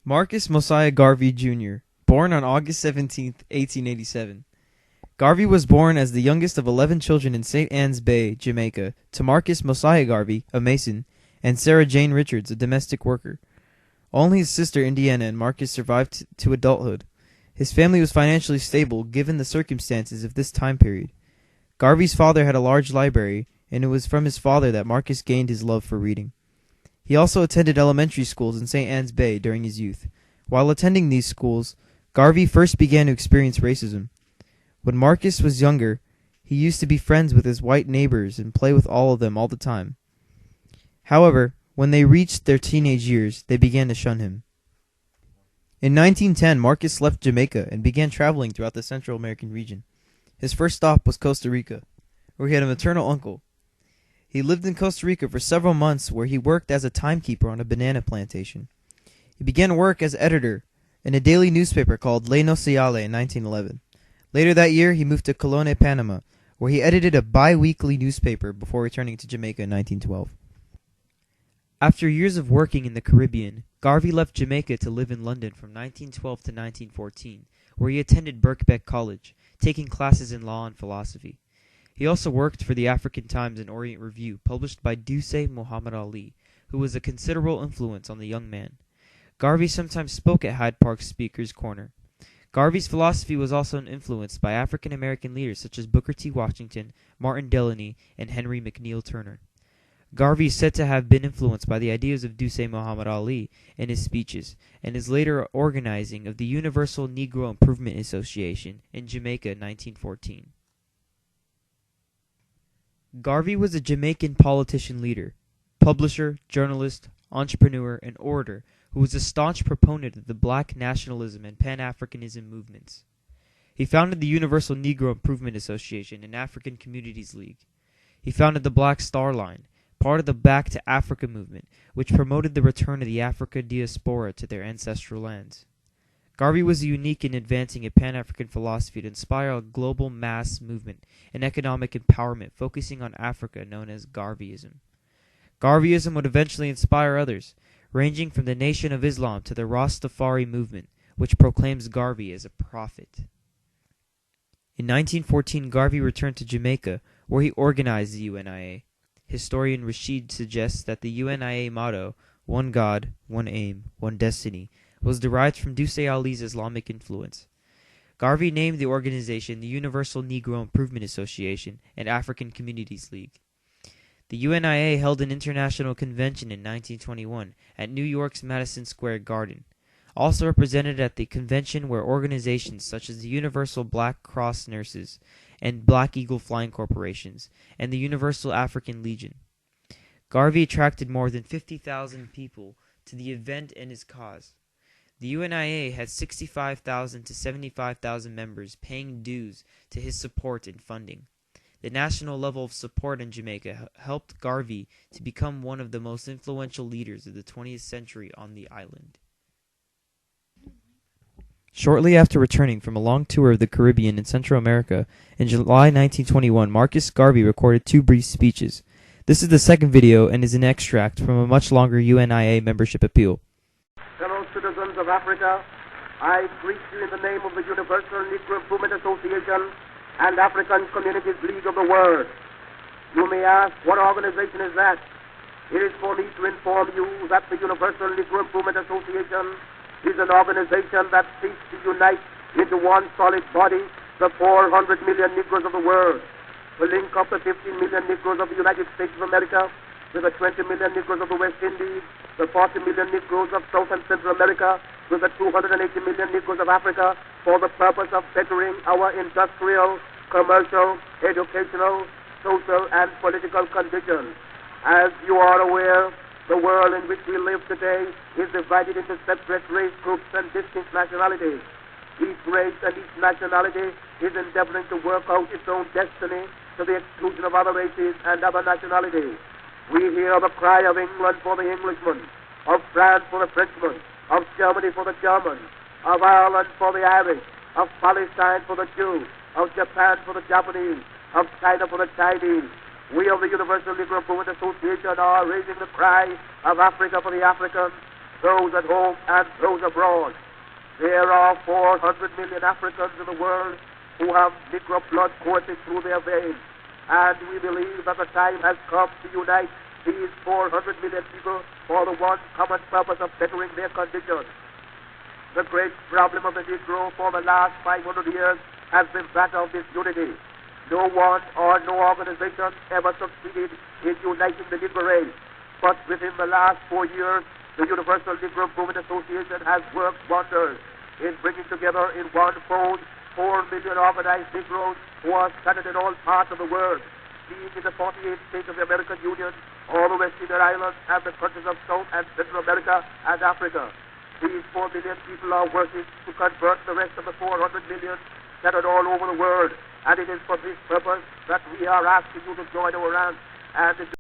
Marcus Mosiah Garvey, Jr., born on August 17, 1887. Garvey was born as the youngest of 11 children in St. Ann's Bay, Jamaica, to Marcus Mosiah Garvey, a mason, and Sarah Jane Richards, a domestic worker. Only his sister Indiana and Marcus survived to adulthood. His family was financially stable given the circumstances of this time period. Garvey's father had a large library, and it was from his father that Marcus gained his love for reading. He also attended elementary schools in St. Ann's Bay during his youth. While attending these schools, Garvey first began to experience racism. When Marcus was younger, he used to be friends with his white neighbors and play with all of them all the time. However, when they reached their teenage years, they began to shun him. In 1910, Marcus left Jamaica and began traveling throughout the Central American region. His first stop was Costa Rica, where he had a maternal uncle. He lived in Costa Rica for several months, where he worked as a timekeeper on a banana plantation. He began work as editor in a daily newspaper called Le Nociale in 1911. Later that year, he moved to Colón, Panama, where he edited a bi-weekly newspaper before returning to Jamaica in 1912. After years of working in the Caribbean, Garvey left Jamaica to live in London from 1912 to 1914, where he attended Birkbeck College, taking classes in law and philosophy. He also worked for the African Times and Orient Review, published by Dusé Muhammad Ali, who was a considerable influence on the young man. Garvey sometimes spoke at Hyde Park Speaker's Corner. Garvey's philosophy was also influenced by African American leaders such as Booker T. Washington, Martin Delany, and Henry McNeill Turner. Garvey is said to have been influenced by the ideas of Dusé Muhammad Ali in his speeches, and his later organizing of the Universal Negro Improvement Association in Jamaica in 1914. Garvey was a Jamaican politician leader, publisher, journalist, entrepreneur, and orator who was a staunch proponent of the black nationalism and Pan-Africanism movements. He founded the Universal Negro Improvement Association and African Communities League. He founded the Black Star Line, part of the Back to Africa movement, which promoted the return of the Africa diaspora to their ancestral lands. Garvey was unique in advancing a Pan-African philosophy to inspire a global mass movement and economic empowerment focusing on Africa known as Garveyism. Garveyism would eventually inspire others, ranging from the Nation of Islam to the Rastafari movement, which proclaims Garvey as a prophet. In 1914, Garvey returned to Jamaica, where he organized the UNIA. Historian Rashid suggests that the UNIA motto, "One God, One Aim, One Destiny," was derived from Dusé Ali's Islamic influence. Garvey named the organization the Universal Negro Improvement Association and African Communities League. The UNIA held an international convention in 1921 at New York's Madison Square Garden. Also represented at the convention were organizations such as the Universal Black Cross Nurses and Black Eagle Flying Corporations, and the Universal African Legion. Garvey attracted more than 50,000 people to the event and his cause. The UNIA had 65,000 to 75,000 members paying dues to his support and funding. The national level of support in Jamaica helped Garvey to become one of the most influential leaders of the 20th century on the island. Shortly after returning from a long tour of the Caribbean and Central America, in July 1921, Marcus Garvey recorded 2 brief speeches. This is the second video and is an extract from a much longer UNIA membership appeal. Fellow citizens of Africa, I greet you in the name of the Universal Negro Improvement Association and African Communities League of the World. You may ask, what organization is that? It is for me to inform you that the Universal Negro Improvement Association is an organization that seeks to unite into one solid body the 400 million Negroes of the world, to link up the 15 million Negroes of the United States of America with the 20 million Negroes of the West Indies, the 40 million Negroes of South and Central America with the 280 million Negroes of Africa for the purpose of bettering our industrial, commercial, educational, social, and political conditions. As you are aware, the world in which we live today is divided into separate race groups and distinct nationalities. Each race and each nationality is endeavoring to work out its own destiny to the exclusion of other races and other nationalities. We hear the cry of England for the Englishman, of France for the Frenchman, of Germany for the German, of Ireland for the Irish, of Palestine for the Jew, of Japan for the Japanese, of China for the Chinese. We of the Universal Negro Improvement Association are raising the cry of Africa for the Africans, those at home and those abroad. There are 400 million Africans in the world who have Negro blood coursing through their veins, and we believe that the time has come to unite these 400 million people for the one common purpose of bettering their condition. The great problem of the Negro for the last 500 years has been that of disunity. No one or no organization ever succeeded in uniting the Negro race. But within the last 4 years, the Universal Negro Improvement Association has worked wonders in bringing together in one fold 4 million organized Negroes who are scattered in all parts of the world, being in the 48 states of the American Union, all the West Indian Islands, and the countries of South and Central America and Africa. These 4 million people are working to convert the rest of the 400 million scattered all over the world, and it is for this purpose that we are asking you to join our ranks and